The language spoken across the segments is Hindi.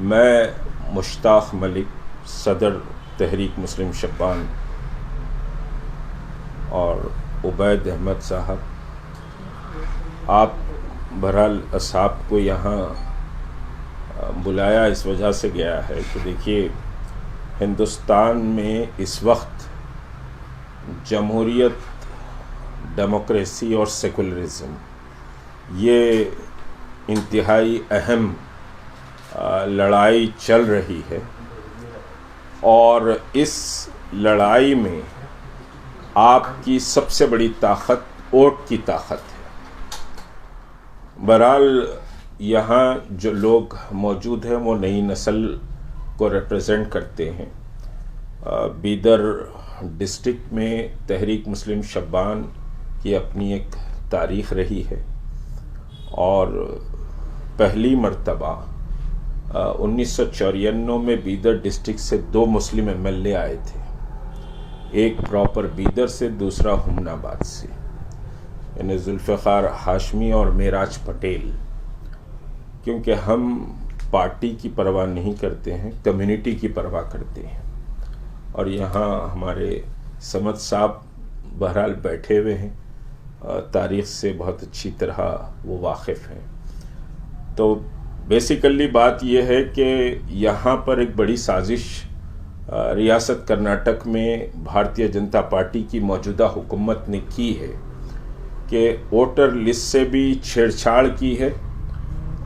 मैं मुश्ताक मलिक, सदर तहरीक मुस्लिम शब्बान, और उबैद अहमद साहब, आप बहरहाल असहाब को यहाँ बुलाया इस वजह से गया है कि देखिए, हिंदुस्तान में इस वक्त जमहूरियत, डेमोक्रेसी और सेकुलरिज्म ये इंतहाई अहम लड़ाई चल रही है, और इस लड़ाई में आपकी सबसे बड़ी ताकत वोट की ताकत है। बहरहाल यहाँ जो लोग मौजूद हैं वो नई नस्ल को रिप्रेजेंट करते हैं। बीदर डिस्ट्रिक्ट में तहरीक मुस्लिम शब्बान की अपनी एक तारीख़ रही है, और पहली मर्तबा 1994 में बीदर डिस्ट्रिक्ट से 2 मुस्लिम MLA आए थे, एक प्रॉपर बीदर से, दूसरा हुमनाबाद से, यानी जुल्फ़िकार हाशमी और मेराज पटेल। क्योंकि हम पार्टी की परवाह नहीं करते हैं, कम्युनिटी की परवाह करते हैं। और यहाँ हमारे समद साहब बहरहाल बैठे हुए हैं, तारीख़ से बहुत अच्छी तरह वो वाकिफ़ हैं। तो बेसिकली बात यह है कि यहाँ पर एक बड़ी साजिश रियासत कर्नाटक में भारतीय जनता पार्टी की मौजूदा हुकूमत ने की है कि वोटर लिस्ट से भी छेड़छाड़ की है,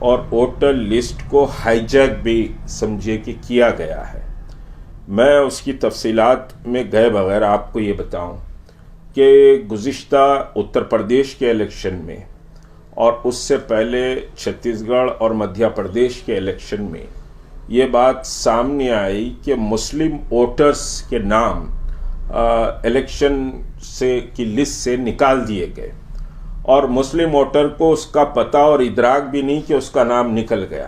और वोटर लिस्ट को हाईजैक भी समझिए कि किया गया है। मैं उसकी तफसीलात में गए बगैर आपको ये बताऊं कि गुज़िश्ता उत्तर प्रदेश के इलेक्शन में और उससे पहले छत्तीसगढ़ और मध्य प्रदेश के इलेक्शन में ये बात सामने आई कि मुस्लिम वोटर्स के नाम इलेक्शन से की लिस्ट से निकाल दिए गए, और मुस्लिम वोटर को उसका पता और इदराक भी नहीं कि उसका नाम निकल गया।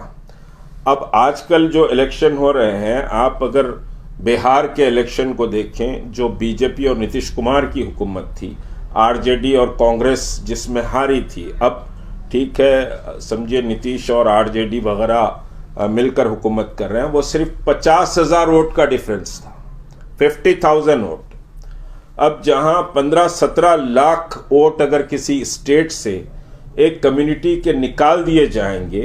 अब आजकल जो इलेक्शन हो रहे हैं, आप अगर बिहार के इलेक्शन को देखें, जो बीजेपी और नीतीश कुमार की हुकूमत थी, आरजेडी और कांग्रेस जिसमें हारी थी, अब ठीक है समझिए नीतीश और आरजेडी वगैरह मिलकर हुकूमत कर रहे हैं, वो सिर्फ 50,000 वोट का डिफरेंस था, 50,000 वोट। अब जहां 15-17 लाख वोट अगर किसी स्टेट से एक कम्युनिटी के निकाल दिए जाएंगे,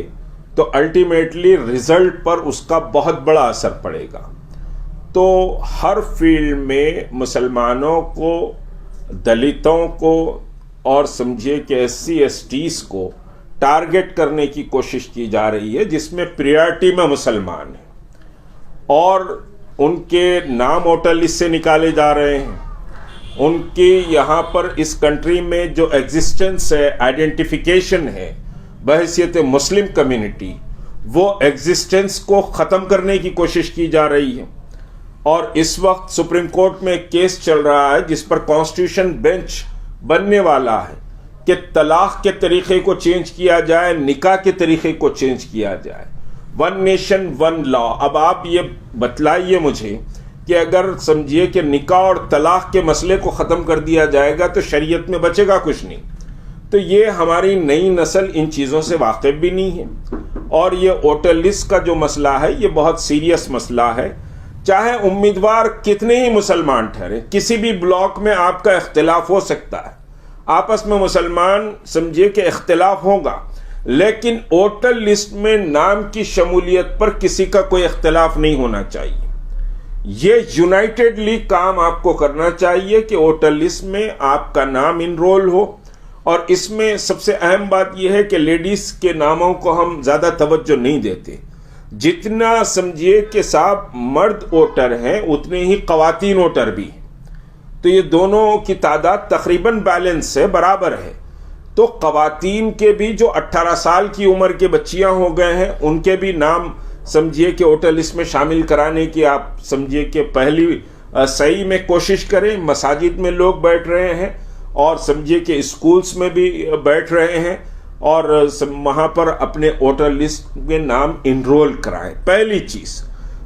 तो अल्टीमेटली रिजल्ट पर उसका बहुत बड़ा असर पड़ेगा। तो हर फील्ड में मुसलमानों को, दलितों को और समझिए कि SC/STs को टारगेट करने की कोशिश की जा रही है, जिसमें प्रायोरिटी में मुसलमान हैं, और उनके नाम वोटर लिस्ट से निकाले जा रहे हैं। उनकी यहाँ पर इस कंट्री में जो एग्जिस्टेंस है, आइडेंटिफिकेशन है बहैसियत मुस्लिम कम्युनिटी, वो एग्जिस्टेंस को ख़त्म करने की कोशिश की जा रही है। और इस वक्त सुप्रीम कोर्ट में एक केस चल रहा है जिस पर कॉन्स्टिट्यूशन बेंच बनने वाला है कि तलाक के तरीक़े को चेंज किया जाए, निकाह के तरीक़े को चेंज किया जाए, 1 नेशन 1 लॉ। अब आप ये बतलाइए मुझे कि अगर समझिए कि निकाह और तलाक के मसले को ख़त्म कर दिया जाएगा तो शरीयत में बचेगा कुछ नहीं। तो ये हमारी नई नस्ल इन चीज़ों से वाकिफ़ भी नहीं है, और ये वोटर लिस्ट का जो मसला है ये बहुत सीरियस मसला है। चाहे उम्मीदवार कितने ही मुसलमान ठहरे, किसी भी ब्लॉक में आपका इख्तिलाफ हो सकता है, आपस में मुसलमान समझिए कि इख्तिलाफ होगा, लेकिन वोटर लिस्ट में नाम की शमूलियत पर किसी का कोई इख्तिलाफ नहीं होना चाहिए। ये यूनाइटेडली काम आपको करना चाहिए कि वोटर लिस्ट में आपका नाम इनरोल हो। और इसमें सबसे अहम बात यह है कि लेडीज के नामों को हम ज़्यादा तवज्जो नहीं देते। जितना समझिए कि साहब मर्द वोटर हैं उतने ही ख़वातीन वोटर भी हैं, तो ये दोनों की तादाद तकरीबन बैलेंस है, बराबर है। तो ख़वातीन के भी जो 18 साल की उम्र के बच्चियां हो गए हैं, उनके भी नाम समझिए कि वोटर लिस्ट में शामिल कराने की आप समझिए कि पहली सही में कोशिश करें। मसाजिद में लोग बैठ रहे हैं, और समझिए कि स्कूल्स में भी बैठ रहे हैं, और वहाँ पर अपने वोटर लिस्ट में नाम इनरोल कराएं, पहली चीज़।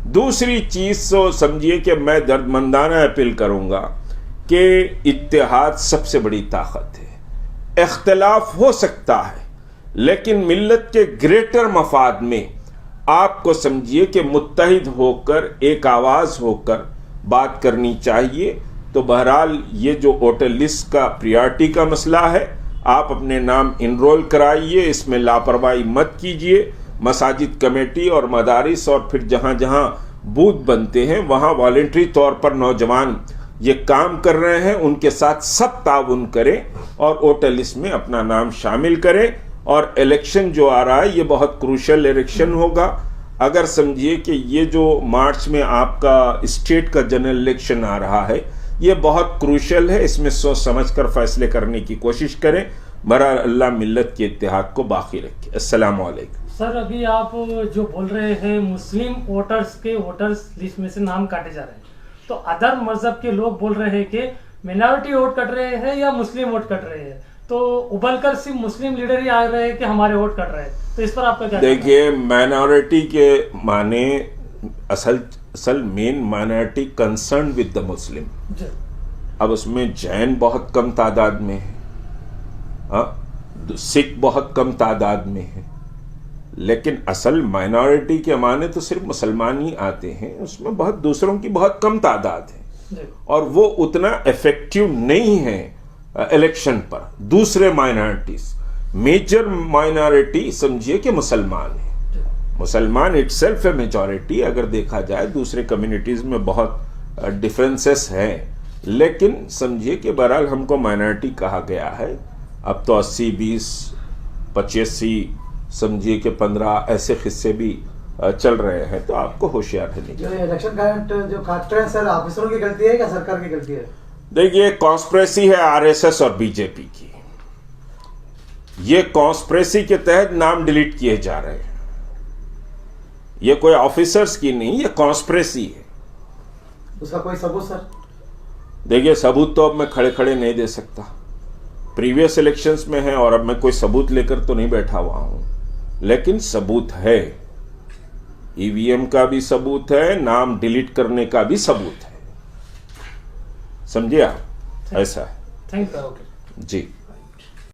दूसरी चीज़ तो समझिए कि मैं दर्दमंदाना अपील करूँगा कि इत्तेहाद सबसे बड़ी ताकत है। इख्तिलाफ हो सकता है, लेकिन मिल्लत के ग्रेटर मफाद में आपको समझिए कि मुत्तहिद होकर एक आवाज होकर बात करनी चाहिए। तो बहरहाल ये जो वोटर लिस्ट का प्रियॉरिटी का मसला है, आप अपने नाम इनरोल कराइए, इसमें लापरवाही मत कीजिए। मसाजिद कमेटी और मदारिस और फिर जहां जहां बूथ बनते हैं वहां वॉलंटरी तौर पर नौजवान ये काम कर रहे हैं, उनके साथ सब ताउन करें और वोटर लिस्ट में अपना नाम शामिल करें। और इलेक्शन जो आ रहा है ये बहुत क्रूशल इलेक्शन होगा। अगर समझिए कि ये जो मार्च में आपका स्टेट का जनरल इलेक्शन आ रहा है ये बहुत क्रूशल है, इसमें सोच समझ कर फैसले करने की कोशिश करें। बहरहाल अल्लाह मिल्लत के इत्तेहाद को बाकी रखे। अस्सलाम वालेकुम। सर, अभी आप जो बोल रहे हैं मुस्लिम वोटर्स के वोटर्स लिस्ट में से नाम काटे जा रहे हैं, तो अदर मजहब के लोग बोल रहे हैं कि मिनॉरिटी वोट कट रहे हैं या मुस्लिम वोट कट रहे हैं, तो उबलकर सिर्फ मुस्लिम लीडर ही आ रहे हैं कि हमारे वोट कट रहे हैं, तो इस पर आपका क्या? देखिए, माइनॉरिटी के माने असल main minority concern with the Muslim. अब उसमें जैन बहुत कम तादाद में है, सिख बहुत कम तादाद में है, लेकिन असल माइनॉरिटी के माने तो सिर्फ मुसलमान ही आते हैं, उसमें बहुत दूसरों की बहुत कम तादाद है और वो उतना इफेक्टिव नहीं है इलेक्शन पर। दूसरे माइनॉरिटीज, मेजर माइनॉरिटी समझिए कि मुसलमान है, मुसलमान इटसेल्फ है मेजॉरिटी। अगर देखा जाए दूसरे कम्युनिटीज में बहुत डिफरेंसेस हैं, लेकिन समझिए कि बहरहाल हमको माइनॉरिटी कहा गया है। अब तो 80, 20, 85 समझिए कि 15 ऐसे किस्से भी चल रहे हैं, तो आपको होशियार रहने जो इलेक्शन करंट जो काटते हैं सर, ऑफिसरों की गलती है या सरकार की गलती है? देखिए, कॉन्स्पिरेसी है आरएसएस और बीजेपी की। ये कॉन्स्पिरेसी के तहत नाम डिलीट किए जा रहे हैं, ये कोई ऑफिसर्स की नहीं, ये कॉन्स्पिरेसी है। उसका कोई सबूत सर? देखिए, सबूत तो अब मैं खड़े खड़े नहीं दे सकता, प्रीवियस इलेक्शंस में है और अब मैं कोई सबूत लेकर तो नहीं बैठा हुआ हूं, लेकिन सबूत है, ईवीएम का भी सबूत है, नाम डिलीट करने का भी सबूत है। समझिए आप? ऐसा है। Thank you. जी।